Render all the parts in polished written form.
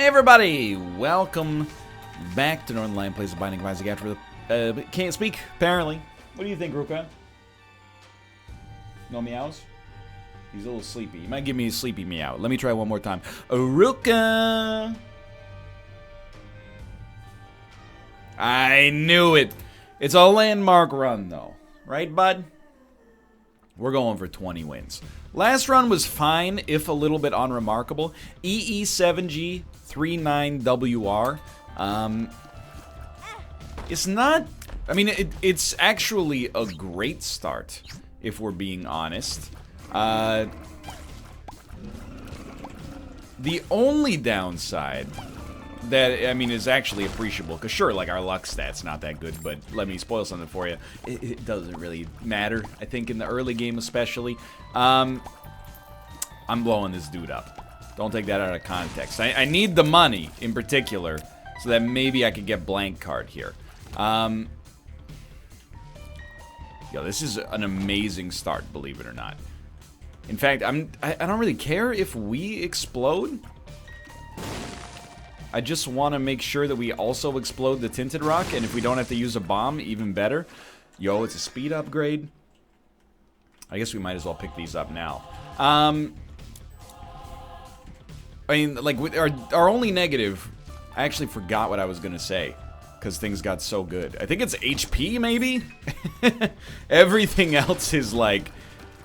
Hey everybody, welcome back to Northernlion Plays the Binding of Isaac after the can't speak, apparently. What do you think, Ruka? No meows? He's a little sleepy. You might give me a sleepy meow. Let me try one more time. Ruka! I knew it! It's a landmark run, though. Right, bud? We're going for 20 wins. Last run was fine, if a little bit unremarkable. EE7G39WR. It's not... I mean, it's actually a great start, if we're being honest. The only downside that, I mean, is actually appreciable, because sure, like, our luck stat's not that good, but let me spoil something for you. It doesn't really matter, I think, in the early game especially. I'm blowing this dude up. Don't take that out of context. I need the money, in particular, so that maybe I could get blank card here. Yo, this is an amazing start, believe it or not. In fact, I don't really care if we explode. I just want to make sure that we also explode the Tinted Rock, and if we don't have to use a bomb, even better. Yo, it's a speed upgrade. I guess we might as well pick these up now. I mean, like, our only negative... I actually forgot what I was going to say, because things got so good. I think it's HP, maybe? Everything else is, like...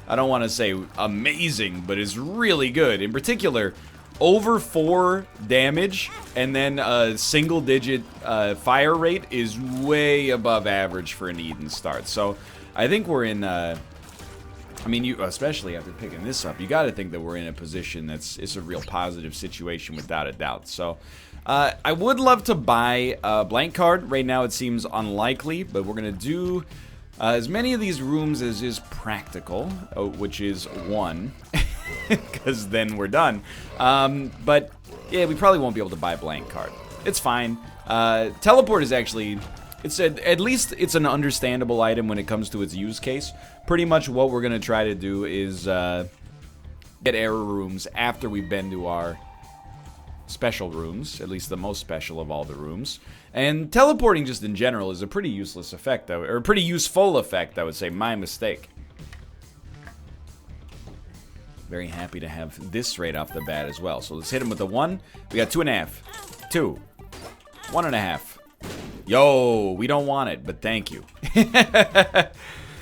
I don't want to say amazing, but is really good. In particular... over 4 damage, and then a single-digit fire rate is way above average for an Eden start. So, I think we're in, I mean, you, especially after picking this up, you gotta think that we're in a position it's a real positive situation without a doubt. So, I would love to buy a blank card. Right now it seems unlikely, but we're gonna do as many of these rooms as is practical, which is 1. Because then we're done. But, yeah, we probably won't be able to buy a blank card. It's fine. Teleport is actually... at least it's an understandable item when it comes to its use case. Pretty much what we're going to try to do is get error rooms after we've been to our special rooms. At least the most special of all the rooms. And teleporting just in general is a pretty useless effect, or a pretty useful effect, I would say. My mistake. Very happy to have this right off the bat as well. So let's hit him with a 1. We got 2.5. 2. 1.5. Yo, we don't want it, but thank you.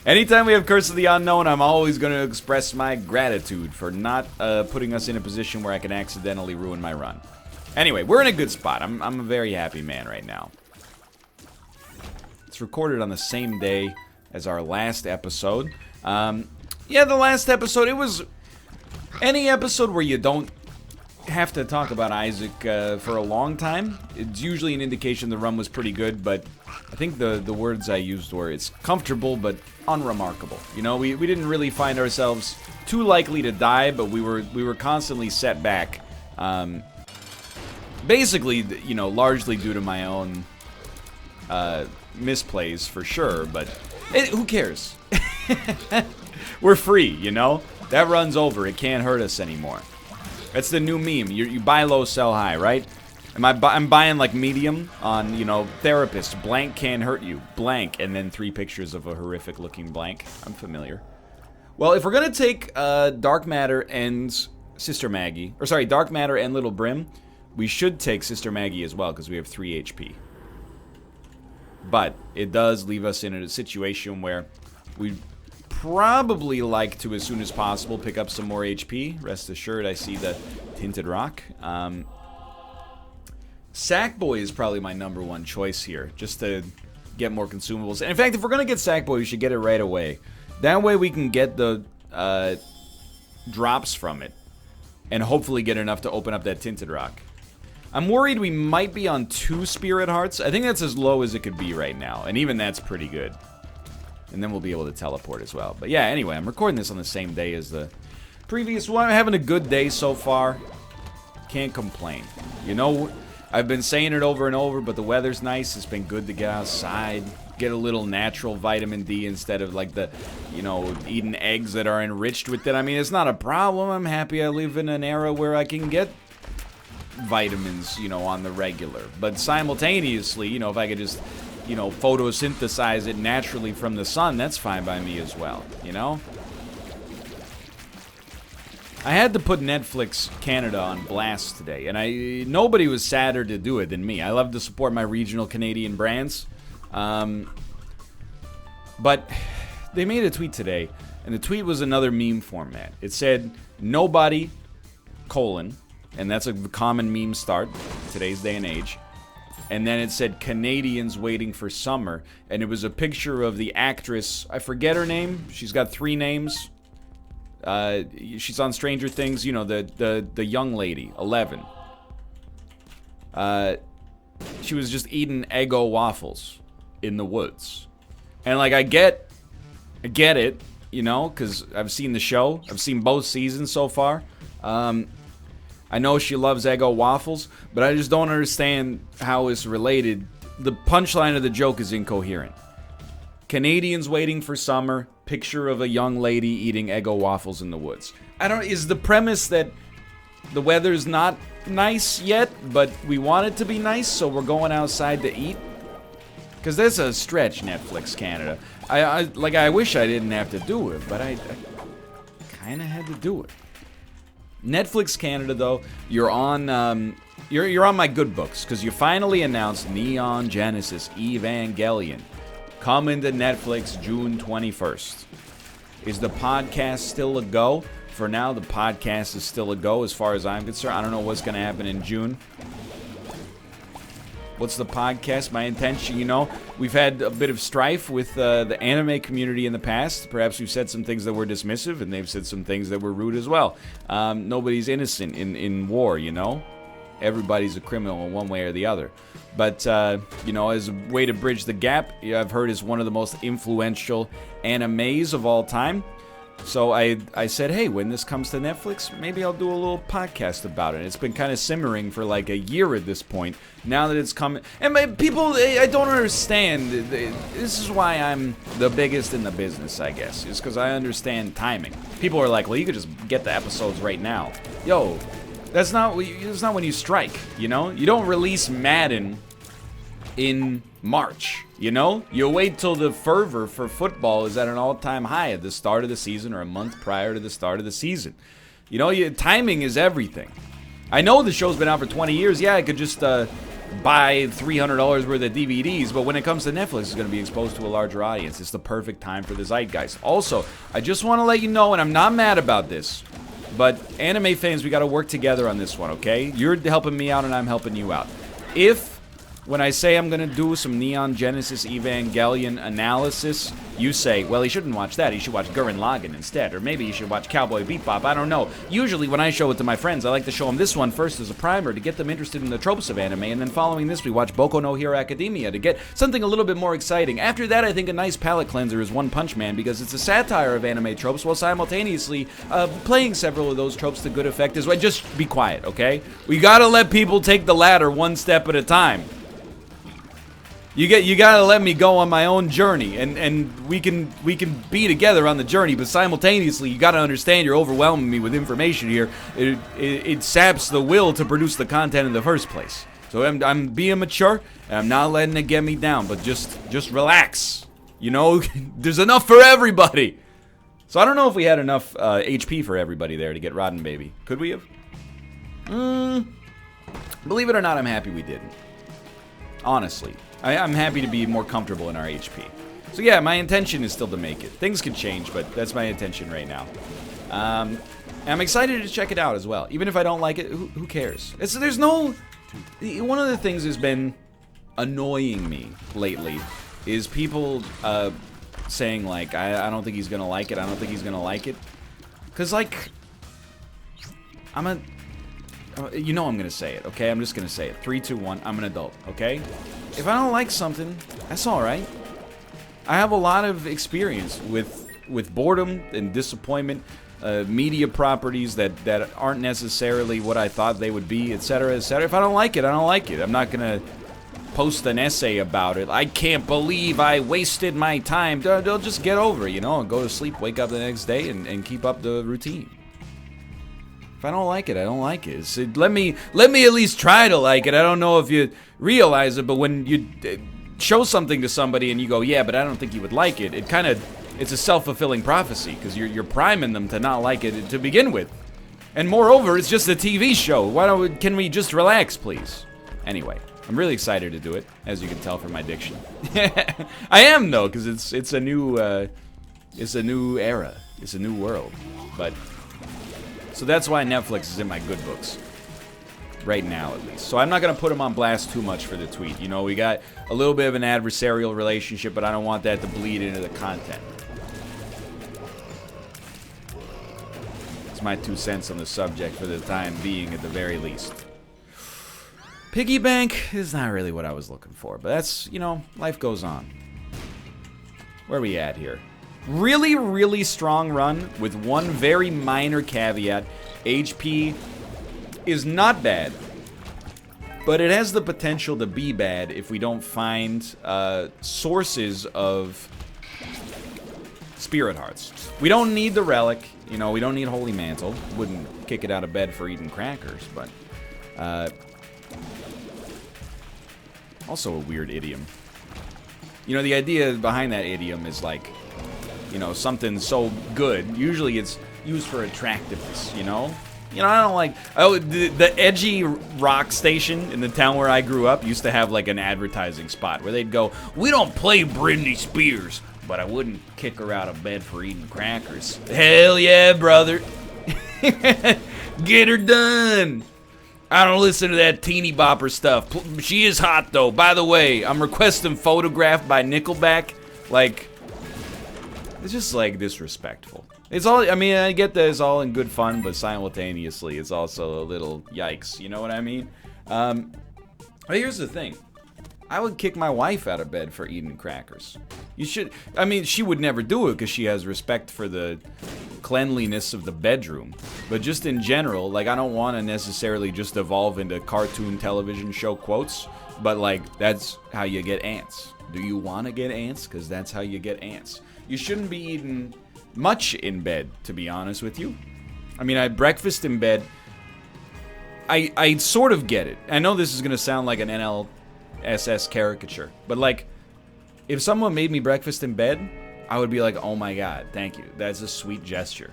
Anytime we have Curse of the Unknown, I'm always going to express my gratitude for not putting us in a position where I can accidentally ruin my run. Anyway, we're in a good spot. I'm a very happy man right now. It's recorded on the same day as our last episode. Yeah, the last episode, it was... any episode where you don't have to talk about Isaac for a long time, it's usually an indication the run was pretty good, but I think the words I used were, it's comfortable but unremarkable. You know, we didn't really find ourselves too likely to die, but we were constantly set back. Basically, you know, largely due to my own misplays, for sure, but who cares? We're free, you know? That run's over. It can't hurt us anymore. That's the new meme. You buy low, sell high, right? I'm buying, like, medium on, you know, therapist. Blank can't hurt you. Blank. And then 3 pictures of a horrific-looking blank. I'm familiar. Well, if we're going to take Dark Matter and Sister Maggie, or sorry, Dark Matter and Little Brim, we should take Sister Maggie as well, because we have 3 HP. But it does leave us in a situation where we... probably like to, as soon as possible, pick up some more HP. Rest assured, I see the Tinted Rock. Sackboy is probably my #1 choice here, just to get more consumables. And in fact, if we're going to get Sackboy, we should get it right away. That way we can get the drops from it, and hopefully get enough to open up that Tinted Rock. I'm worried we might be on 2 Spirit Hearts. I think that's as low as it could be right now, and even that's pretty good. And then we'll be able to teleport as well. But yeah, anyway, I'm recording this on the same day as the previous one. I'm having a good day so far. Can't complain. You know, I've been saying it over and over, but the weather's nice. It's been good to get outside, get a little natural vitamin D instead of, like, the, you know, eating eggs that are enriched with it. I mean, it's not a problem. I'm happy I live in an era where I can get vitamins, you know, on the regular. But simultaneously, you know, if I could just, you know, photosynthesize it naturally from the sun, that's fine by me as well, you know? I had to put Netflix Canada on blast today, and nobody was sadder to do it than me. I love to support my regional Canadian brands. But they made a tweet today, and the tweet was another meme format. It said, nobody, and that's a common meme start, today's day and age. And then it said, Canadians waiting for summer. And it was a picture of the actress, I forget her name, she's got 3 names. She's on Stranger Things, you know, the young lady, 11. She was just eating Eggo waffles in the woods. And, like, I get it, you know, because I've seen the show. I've seen both seasons so far. I know she loves Eggo waffles, but I just don't understand how it's related. The punchline of the joke is incoherent. Canadians waiting for summer, picture of a young lady eating Eggo waffles in the woods. Is the premise that the weather's not nice yet, but we want it to be nice, so we're going outside to eat? Because that's a stretch, Netflix Canada. I wish I didn't have to do it, but I kind of had to do it. Netflix Canada, though, you're on my good books, because you finally announced Neon Genesis Evangelion coming to Netflix June 21st. Is the podcast still a go? For now, the podcast is still a go as far as I'm concerned. I don't know what's going to happen in June. What's the podcast? My intention, you know, we've had a bit of strife with the anime community in the past. Perhaps we've said some things that were dismissive, and they've said some things that were rude as well. Nobody's innocent in war, you know? Everybody's a criminal in one way or the other. But, you know, as a way to bridge the gap, I've heard is one of the most influential animes of all time. So I said, hey, when this comes to Netflix, maybe I'll do a little podcast about it. It's been kind of simmering for like a year at this point. Now that it's coming, and people, I don't understand. This is why I'm the biggest in the business, I guess. Is because I understand timing. People are like, well, you could just get the episodes right now. Yo, that's not when you strike. You know, you don't release Madden in March, you know? You wait till the fervor for football is at an all-time high at the start of the season or a month prior to the start of the season. You know, timing is everything. I know the show's been out for 20 years. Yeah, I could just buy $300 worth of DVDs, but when it comes to Netflix, it's going to be exposed to a larger audience. It's the perfect time for the zeitgeist. Also, I just want to let you know, and I'm not mad about this, but anime fans, we got to work together on this one, okay? You're helping me out and I'm helping you out. When I say I'm going to do some Neon Genesis Evangelion analysis, you say, well, he shouldn't watch that. He should watch Gurren Lagann instead. Or maybe he should watch Cowboy Bebop. I don't know. Usually when I show it to my friends, I like to show them this one first as a primer to get them interested in the tropes of anime. And then following this, we watch Boku no Hero Academia to get something a little bit more exciting. After that, I think a nice palate cleanser is One Punch Man because it's a satire of anime tropes while simultaneously playing several of those tropes to good effect as well. Just be quiet, okay? We got to let people take the ladder one step at a time. You gotta let me go on my own journey, and we can be together on the journey, but simultaneously you gotta understand you're overwhelming me with information here. It saps the will to produce the content in the first place. So I'm being mature, and I'm not letting it get me down, but just relax. You know, there's enough for everybody. So I don't know if we had enough HP for everybody there to get Rodden Baby. Could we have? Believe it or not, I'm happy we didn't. Honestly. I'm happy to be more comfortable in our HP. So yeah, my intention is still to make it. Things can change, but that's my intention right now. I'm excited to check it out as well. Even if I don't like it, who cares? There's no... One of the things that's been annoying me lately is people saying, like, I don't think he's gonna like it, I don't think he's gonna like it. Because, like, you know I'm gonna say it, okay? I'm just gonna say it. 3, 2, 1, I'm an adult, okay? If I don't like something, that's alright. I have a lot of experience with boredom and disappointment, media properties that aren't necessarily what I thought they would be, etc., etc. If I don't like it, I don't like it. I'm not gonna post an essay about it. I can't believe I wasted my time. They'll just get over it, you know, and go to sleep, wake up the next day, and keep up the routine. If I don't like it, I don't like it. So let me at least try to like it. I don't know if you realize it, but when you show something to somebody and you go, yeah, but I don't think you would like it, it's a self-fulfilling prophecy, because you're priming them to not like it to begin with. And moreover, it's just a TV show. Can we just relax, please? Anyway, I'm really excited to do it, as you can tell from my diction. I am, though, because it's a new era. It's a new world. But so that's why Netflix is in my good books. Right now, at least. So I'm not going to put him on blast too much for the tweet. You know, we got a little bit of an adversarial relationship, but I don't want that to bleed into the content. It's my 2 cents on the subject for the time being, at the very least. Piggy bank is not really what I was looking for, but that's, you know, life goes on. Where are we at here? Really, really strong run with one very minor caveat. HP is not bad, but it has the potential to be bad if we don't find sources of spirit hearts. We don't need the relic, you know, we don't need Holy Mantle. Wouldn't kick it out of bed for eating crackers, but also a weird idiom. You know, the idea behind that idiom is like, you know, something so good. Usually it's used for attractiveness, you know? You know, I don't like... Oh, the edgy rock station in the town where I grew up used to have, like, an advertising spot where they'd go, we don't play Britney Spears, but I wouldn't kick her out of bed for eating crackers. Hell yeah, brother. Get her done. I don't listen to that teeny bopper stuff. She is hot, though. By the way, I'm requesting Photograph by Nickelback. Like... It's just, like, disrespectful. It's all, I mean, I get that it's all in good fun, but simultaneously, it's also a little yikes. You know what I mean? But here's the thing. I would kick my wife out of bed for eating crackers. You should, I mean, she would never do it because she has respect for the cleanliness of the bedroom. But just in general, like, I don't want to necessarily just evolve into cartoon television show quotes, but, like, that's how you get ants. Do you want to get ants? Because that's how you get ants. You shouldn't be eating much in bed, to be honest with you. I mean, I had breakfast in bed. I sort of get it. I know this is going to sound like an NLSS caricature, but, like, if someone made me breakfast in bed, I would be like, oh my god, thank you. That's a sweet gesture.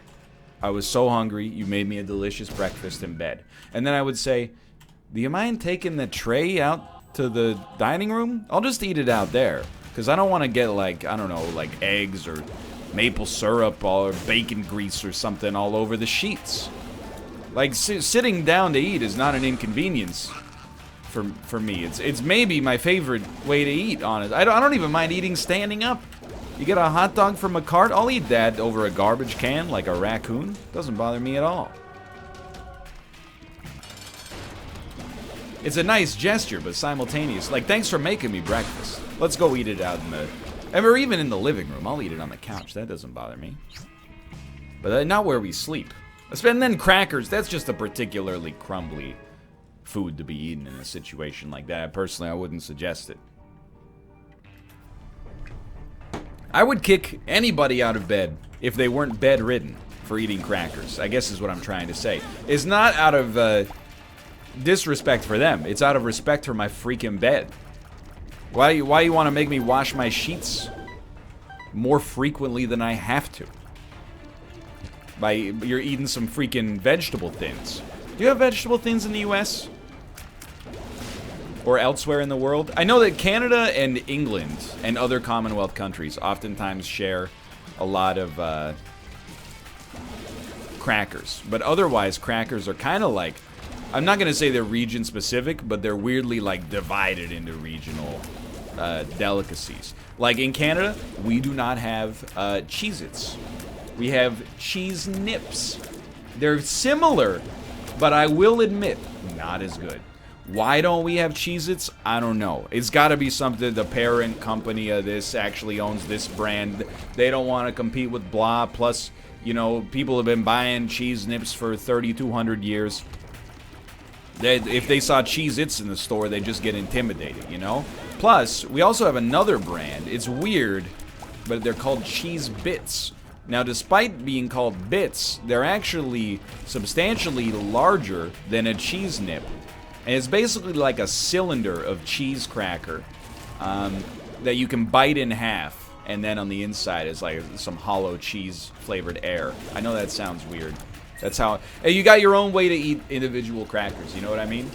I was so hungry, you made me a delicious breakfast in bed. And then I would say, do you mind taking the tray out to the dining room? I'll just eat it out there. Because I don't want to get, like, I don't know, like eggs or maple syrup or bacon grease or something all over the sheets. Like, sitting down to eat is not an inconvenience for me. It's maybe my favorite way to eat, honest. I don't even mind eating standing up. You get a hot dog from a cart, I'll eat that over a garbage can like a raccoon. Doesn't bother me at all. It's a nice gesture, but simultaneous. Like, thanks for making me breakfast. Let's go eat it out in the... Or even in the living room. I'll eat it on the couch. That doesn't bother me. But not where we sleep. And then crackers, that's just a particularly crumbly food to be eaten in a situation like that. Personally, I wouldn't suggest it. I would kick anybody out of bed if they weren't bedridden for eating crackers. I guess is what I'm trying to say. It's not out of... disrespect for them. It's out of respect for my freaking bed. Why you want to make me wash my sheets more frequently than I have to? You're eating some freaking vegetable thins. Do you have vegetable thins in the US? Or elsewhere in the world? I know that Canada and England and other Commonwealth countries oftentimes share a lot of crackers. But otherwise, crackers are kind of like... I'm not going to say they're region specific, but they're weirdly, like, divided into regional delicacies. Like, in Canada, we do not have Cheez-Its. We have cheese nips. They're similar, but I will admit, not as good. Why don't we have Cheez-Its? I don't know. It's got to be something the parent company of this actually owns this brand. They don't want to compete with blah. Plus, you know, people have been buying cheese nips for 3,200 years. If they saw Cheez-Its in the store, they'd just get intimidated, you know? Plus, we also have another brand. It's weird, but they're called Cheez Bits, Now, despite being called bits, they're actually substantially larger than a cheese nip. And it's basically like a cylinder of cheese cracker that you can bite in half. And then on the inside is like some hollow cheese flavored air. I know that sounds weird. That's how... Hey, you got your own way to eat individual crackers, you know what I mean?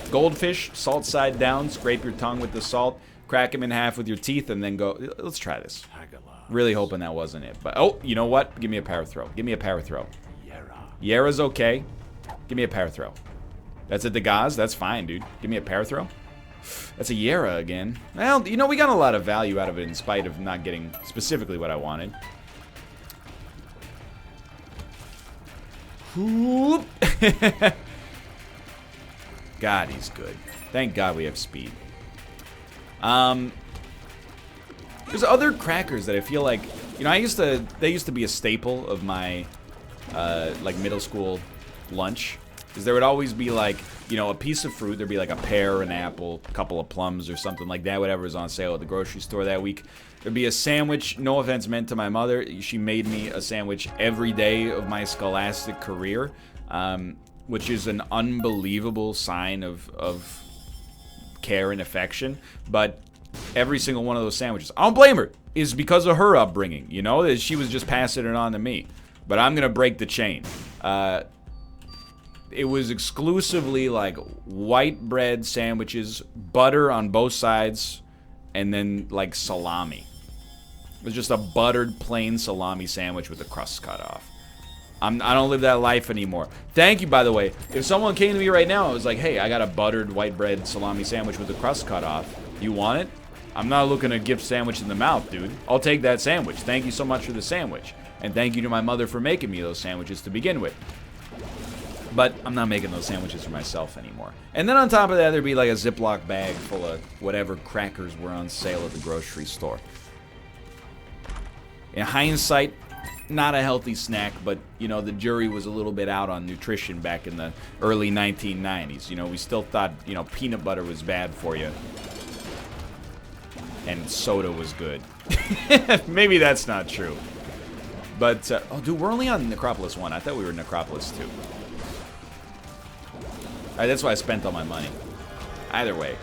Goldfish, salt side down, scrape your tongue with the salt, crack them in half with your teeth, and then go... Let's try this. Really hoping that wasn't it. But, oh, you know what? Give me a power throw. Give me a power throw. Yera's okay. Give me a power throw. That's a Degaz? That's fine, dude. Give me a power throw. That's a Yera again. Well, you know, we got a lot of value out of it in spite of not getting specifically what I wanted. God, he's good. Thank God we have speed. There's other crackers that I feel like, you know, they used to be a staple of my, like, middle school lunch. Because there would always be, like, you know, a piece of fruit. There'd be, like, a pear, an apple, a couple of plums or something like that, whatever was on sale at the grocery store that week. There'd be a sandwich, no offense meant to my mother. She made me a sandwich every day of my scholastic career, which is an unbelievable sign of care and affection. But every single one of those sandwiches, I don't blame her, is because of her upbringing, you know? That she was just passing it on to me. But I'm gonna break the chain. It was exclusively like white bread sandwiches, butter on both sides, and then like salami. It was just a buttered plain salami sandwich with the crust cut off. I don't live that life anymore. Thank you, by the way. If someone came to me right now and was like, hey, I got a buttered white bread salami sandwich with the crust cut off. You want it? I'm not looking to gift sandwich in the mouth, dude. I'll take that sandwich. Thank you so much for the sandwich. And thank you to my mother for making me those sandwiches to begin with. But I'm not making those sandwiches for myself anymore. And then on top of that, there'd be like a Ziploc bag full of whatever crackers were on sale at the grocery store. In hindsight, not a healthy snack, but, you know, the jury was a little bit out on nutrition back in the early 1990s. You know, we still thought, you know, peanut butter was bad for you. And soda was good. Maybe that's not true. But, oh, dude, we're only on Necropolis 1. I thought we were Necropolis 2. That's why I spent all my money. Either way.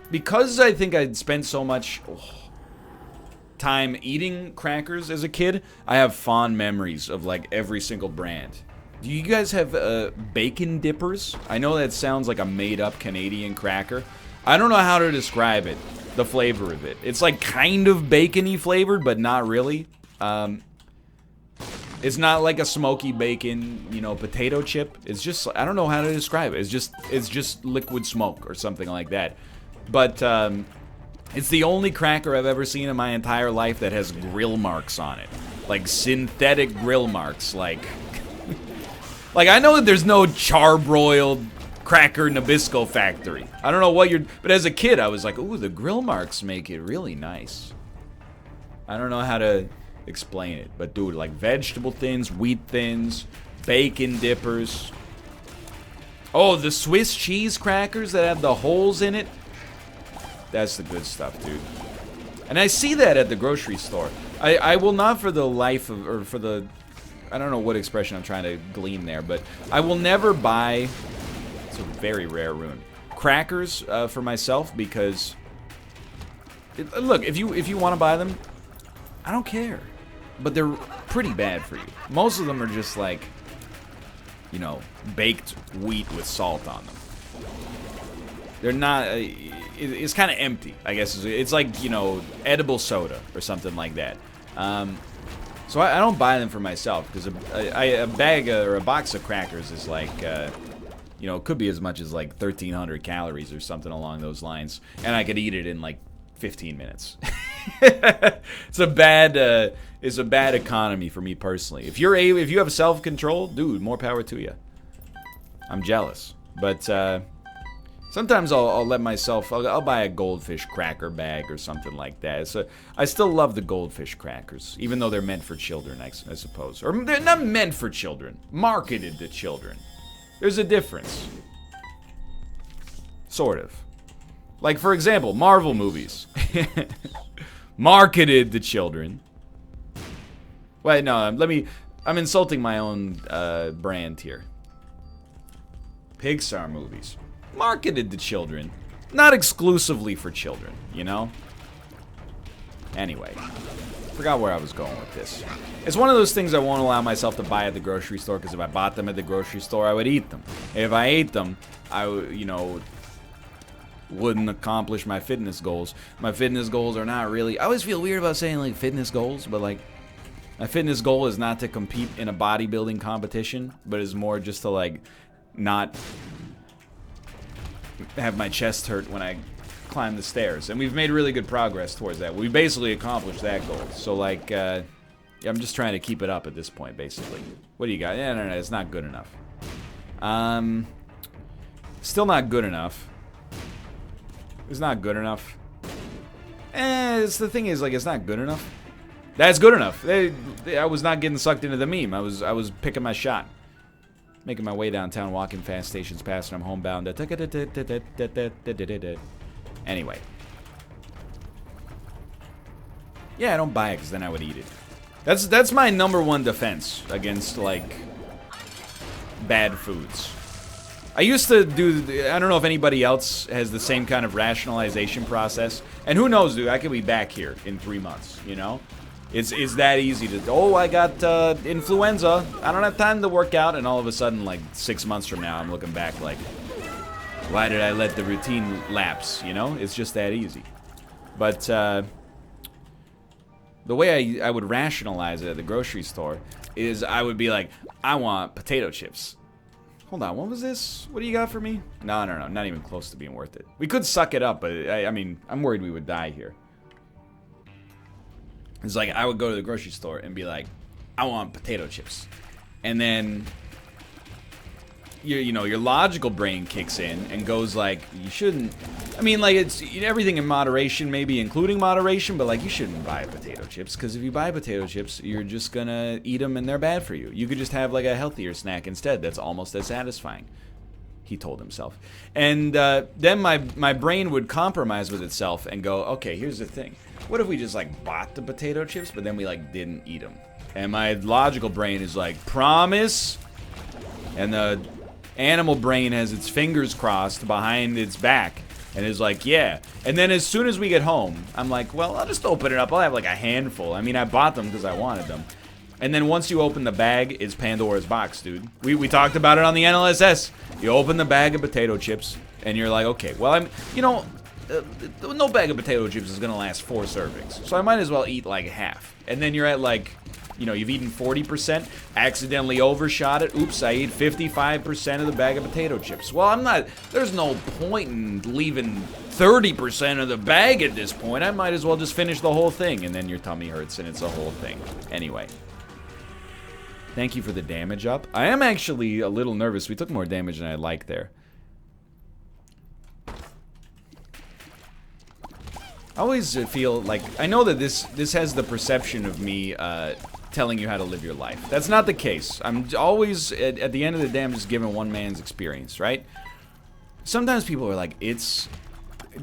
Because I think I'd spent so much time eating crackers as a kid, I have fond memories of, like, every single brand. Do you guys have bacon dippers? I know that sounds like a made-up Canadian cracker. I don't know how to describe it, the flavor of it. It's, like, kind of bacon-y flavored, but not really. It's not like a smoky bacon, you know, potato chip. It's just, I don't know how to describe it. It's just liquid smoke or something like that. But it's the only cracker I've ever seen in my entire life that has grill marks on it. Like synthetic grill marks. Like I know that there's no charbroiled cracker Nabisco factory. I don't know what you're, but as a kid I was like, ooh, the grill marks make it really nice. I don't know how to explain it, but dude, like vegetable thins, wheat thins, bacon dippers. Oh, the Swiss cheese crackers that have the holes in it. That's the good stuff, dude. And I see that at the grocery store. I will not for the life of, or for the, I don't know what expression I'm trying to glean there, but I will never buy, it's a very rare rune, crackers for myself because, look, if you want to buy them, I don't care. But they're pretty bad for you. Most of them are just like, you know, baked wheat with salt on them. They're not, it's kind of empty, I guess. It's like, you know, edible soda or something like that. So I don't buy them for myself because a bag or a box of crackers is like, you know, it could be as much as like 1,300 calories or something along those lines. And I could eat it in like 15 minutes. It's a bad economy for me personally. If you have self-control, dude, more power to you. I'm jealous, but sometimes I'll let myself. I'll buy a goldfish cracker bag or something like that. So I still love the goldfish crackers, even though they're meant for children, I suppose, or they're not meant for children, marketed to children. There's a difference, sort of. Like, for example, Marvel movies. marketed to children. Wait, no, I'm insulting my own brand here. Pixar movies. Marketed to children. Not exclusively for children, you know? Anyway. Forgot where I was going with this. It's one of those things I won't allow myself to buy at the grocery store, because if I bought them at the grocery store, I would eat them. If I ate them, I would, you know, wouldn't accomplish my fitness goals. My fitness goals are not really... I always feel weird about saying, like, fitness goals, but, like, my fitness goal is not to compete in a bodybuilding competition, but is more just to, like, not have my chest hurt when I climb the stairs. And we've made really good progress towards that. We basically accomplished that goal. So, like, I'm just trying to keep it up at this point, basically. What do you got? Yeah, no, it's not good enough. Still not good enough. It's not good enough. It's the thing is, like, it's not good enough. That's good enough. I was not getting sucked into the meme. I was picking my shot. Making my way downtown, walking fast, stations past, and I'm homebound. Anyway. Yeah, I don't buy it because then I would eat it. That's my #1 defense against, like, bad foods. I used to do, I don't know if anybody else has the same kind of rationalization process. And who knows, dude, I could be back here in 3 months, you know? It's that easy to, oh, I got influenza, I don't have time to work out, and all of a sudden, like, 6 months from now, I'm looking back like, why did I let the routine lapse, you know? It's just that easy. But, the way I would rationalize it at the grocery store is I would be like, I want potato chips. Hold on, what was this? What do you got for me? No, not even close to being worth it. We could suck it up, but I mean, I'm worried we would die here. It's like, I would go to the grocery store and be like, I want potato chips. And then, you know, your logical brain kicks in and goes like, you shouldn't, I mean, like, it's everything in moderation, maybe including moderation, but, like, you shouldn't buy potato chips, because if you buy potato chips, you're just gonna eat them and they're bad for you. You could just have, like, a healthier snack instead that's almost as satisfying, he told himself. And then my brain would compromise with itself and go, okay, here's the thing. What if we just, like, bought the potato chips, but then we, like, didn't eat them? And my logical brain is like, promise? And the animal brain has its fingers crossed behind its back and is like, yeah. And then as soon as we get home, I'm like, well, I'll just open it up. I'll have, like, a handful. I mean, I bought them because I wanted them. And then once you open the bag, it's Pandora's box, dude. We talked about it on the NLSS. You open the bag of potato chips, and you're like, okay, well, you know, no bag of potato chips is gonna last 4 servings, so I might as well eat like half. And then you're at, like, you know, you've eaten 40%, accidentally overshot it. Oops, I ate 55% of the bag of potato chips. Well, I'm not, there's no point in leaving 30% of the bag at this point. I might as well just finish the whole thing. And then your tummy hurts and it's a whole thing. Anyway. Thank you for the damage up. I am actually a little nervous. We took more damage than I'd like there. I always feel like, I know that this has the perception of me telling you how to live your life. That's not the case. I'm always, at the end of the day, I'm just giving one man's experience, right? Sometimes people are like,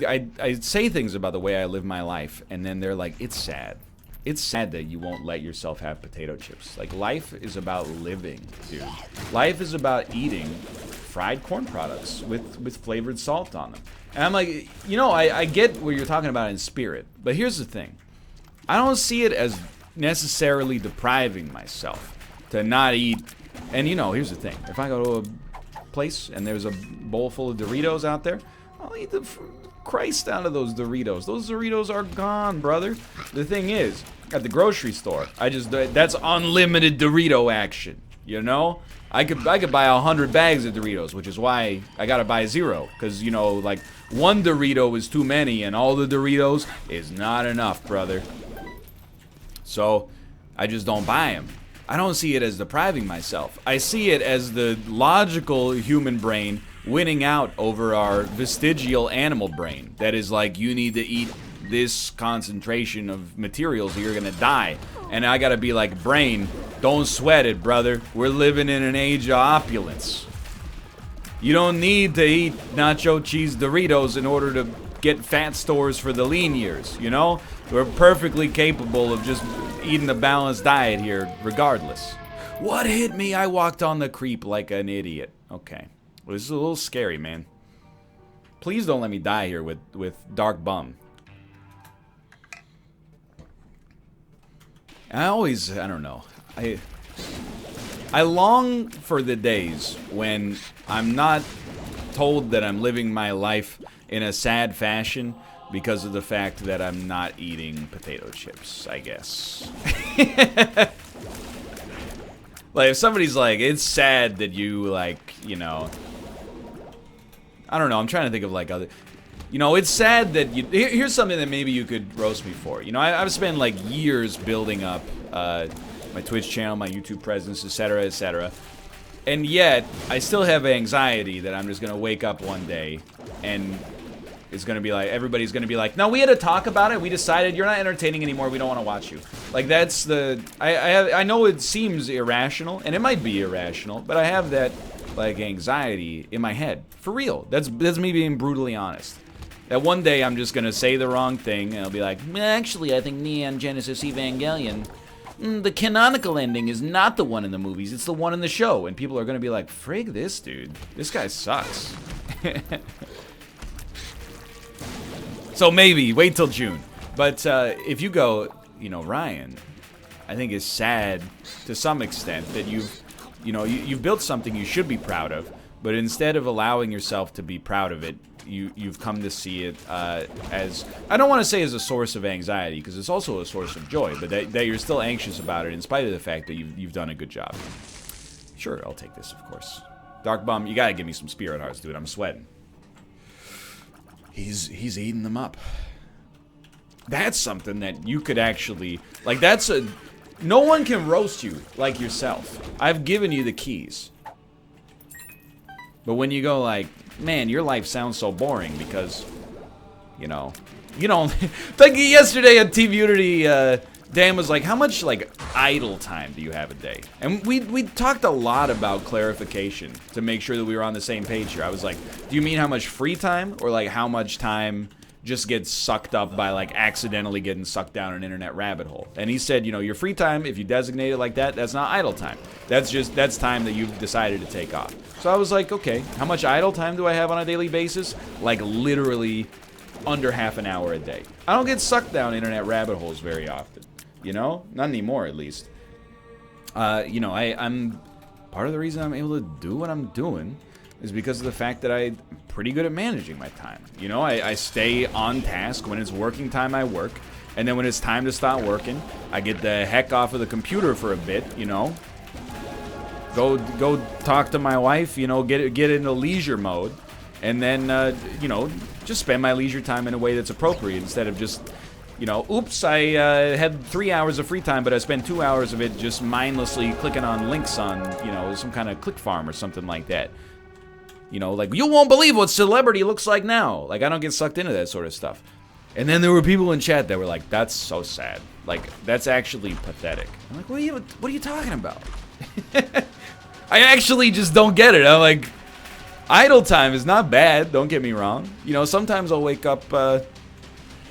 I say things about the way I live my life, and then they're like, it's sad. It's sad that you won't let yourself have potato chips. Like, life is about living, dude. Life is about eating fried corn products with flavored salt on them. And I'm like, you know, I get what you're talking about in spirit, but here's the thing. I don't see it as necessarily depriving myself to not eat. And, you know, here's the thing. If I go to a place and there's a bowl full of Doritos out there, I'll eat the Christ out of those Doritos. Those Doritos are gone, brother. The thing is, at the grocery store, that's unlimited Dorito action, you know? I could buy 100 bags of Doritos, which is why I gotta buy 0. Because, you know, like, one Dorito is too many, and all the Doritos is not enough, brother. So, I just don't buy them. I don't see it as depriving myself. I see it as the logical human brain winning out over our vestigial animal brain. That is like, you need to eat this concentration of materials or you're gonna die. And I gotta be like, brain, don't sweat it, brother. We're living in an age of opulence. You don't need to eat nacho cheese Doritos in order to get fat stores for the lean years, you know? We're perfectly capable of just eating a balanced diet here, regardless. What hit me? I walked on the creep like an idiot. Okay. Well, this is a little scary, man. Please don't let me die here with Dark Bum. I don't know. I long for the days when I'm not told that I'm living my life in a sad fashion because of the fact that I'm not eating potato chips, I guess. Like, if somebody's like, it's sad that you, like, you know... I don't know, I'm trying to think of, like, other... You know, it's sad that you... Here's something that maybe you could roast me for. You know, I've spent, like, years building up my Twitch channel, my YouTube presence, etc., etc. And yet, I still have anxiety that I'm just gonna wake up one day and it's gonna be like, everybody's gonna be like, no, we had to talk about it, we decided you're not entertaining anymore, we don't want to watch you. Like, that's the... I know it seems irrational, and it might be irrational, but I have that, like, anxiety in my head. For real. That's me being brutally honest. That one day I'm just gonna say the wrong thing, and I'll be like, actually, I think Neon Genesis Evangelion, the canonical ending is not the one in the movies, it's the one in the show. And people are gonna be like, frig this dude. This guy sucks. So maybe, wait till June. But if you go, you know, Ryan, I think it's sad to some extent that you've built something you should be proud of, but instead of allowing yourself to be proud of it, you've come to see it as, I don't want to say as a source of anxiety, because it's also a source of joy, but that you're still anxious about it in spite of the fact that you've done a good job. Sure, I'll take this, of course. Dark Bum, you gotta give me some spirit hearts, dude. I'm sweating. He's eating them up. That's something that you could actually, like, that's a, no one can roast you like yourself. I've given you the keys. But when you go like, man, your life sounds so boring because, you know, like yesterday at TV Unity, Dan was like, how much, like, idle time do you have a day? And we talked a lot about clarification to make sure that we were on the same page here. I was like, do you mean how much free time, or like how much time just gets sucked up by, like, accidentally getting sucked down an internet rabbit hole? And he said, you know, your free time, if you designate it like that, that's not idle time. That's time that you've decided to take off. So I was like, okay, how much idle time do I have on a daily basis? Like, literally under half an hour a day. I don't get sucked down internet rabbit holes very often. You know? Not anymore, at least. You know, I'm... Part of the reason I'm able to do what I'm doing is because of the fact that I'm pretty good at managing my time. You know, I stay on task. When it's working time, I work. And then when it's time to stop working, I get the heck off of the computer for a bit, you know? Go talk to my wife, you know, get into leisure mode. And then, you know, just spend my leisure time in a way that's appropriate instead of just... You know, oops, I had 3 hours of free time, but I spent 2 hours of it just mindlessly clicking on links on, you know, some kind of click farm or something like that. You know, like, you won't believe what celebrity looks like now. Like, I don't get sucked into that sort of stuff. And then there were people in chat that were like, that's so sad. Like, that's actually pathetic. I'm like, what are you talking about? I actually just don't get it. I'm like, idle time is not bad, don't get me wrong. You know, sometimes I'll wake up,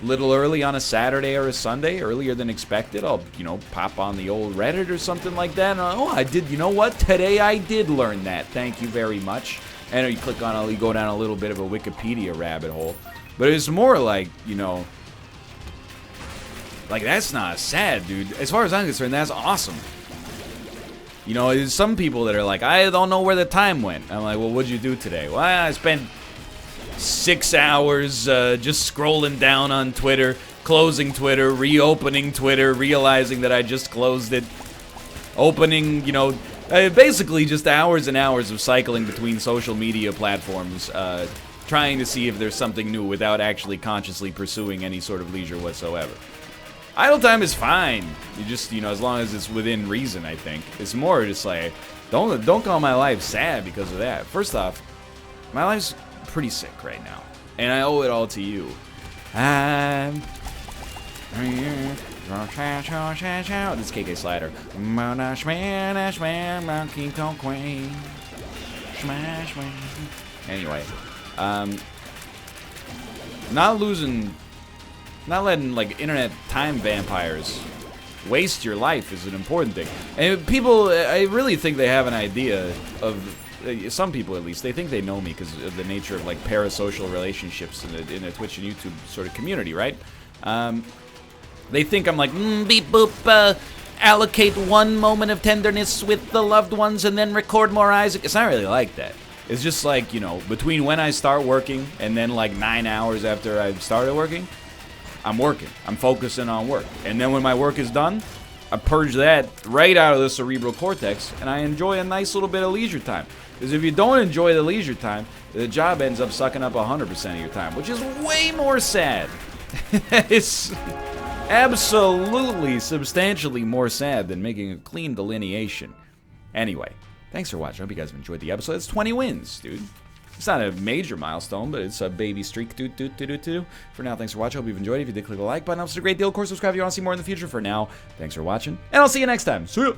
little early on a Saturday or a Sunday, earlier than expected. I'll, you know, pop on the old Reddit or something like that. And I did, you know what? Today I did learn that. Thank you very much. And you click on it, you go down a little bit of a Wikipedia rabbit hole. But it's more like, you know, like, that's not sad, dude. As far as I'm concerned, that's awesome. You know, there's some people that are like, I don't know where the time went. I'm like, well, what'd you do today? Well, I spent 6 hours just scrolling down on Twitter, closing Twitter, reopening Twitter, realizing that I just closed it, opening, you know, basically just hours and hours of cycling between social media platforms, trying to see if there's something new without actually consciously pursuing any sort of leisure whatsoever. Idle time is fine. You just, you know, as long as it's within reason, I think. It's more just like, don't call my life sad because of that. First off, my life's pretty sick right now, and I owe it all to you. This is KK Slider. Anyway, not letting like internet time vampires waste your life is an important thing. And people, I really think they have an idea of, some people at least, they think they know me because of the nature of like parasocial relationships in a Twitch and YouTube sort of community, right? They think I'm like, beep boop, allocate one moment of tenderness with the loved ones and then record more Isaac. It's not really like that. It's just like, you know, between when I start working and then like 9 hours after I've started working, I'm working. I'm focusing on work. And then when my work is done, I purge that right out of the cerebral cortex and I enjoy a nice little bit of leisure time. Because if you don't enjoy the leisure time, the job ends up sucking up 100% of your time, which is way more sad. It's absolutely, substantially more sad than making a clean delineation. Anyway, thanks for watching. I hope you guys have enjoyed the episode. It's 20 wins, dude. It's not a major milestone, but it's a baby streak. For now, thanks for watching. Hope you've enjoyed it. If you did, click the like button. Helps a great deal. Of course, subscribe if you want to see more in the future. For now, thanks for watching, and I'll see you next time. See ya!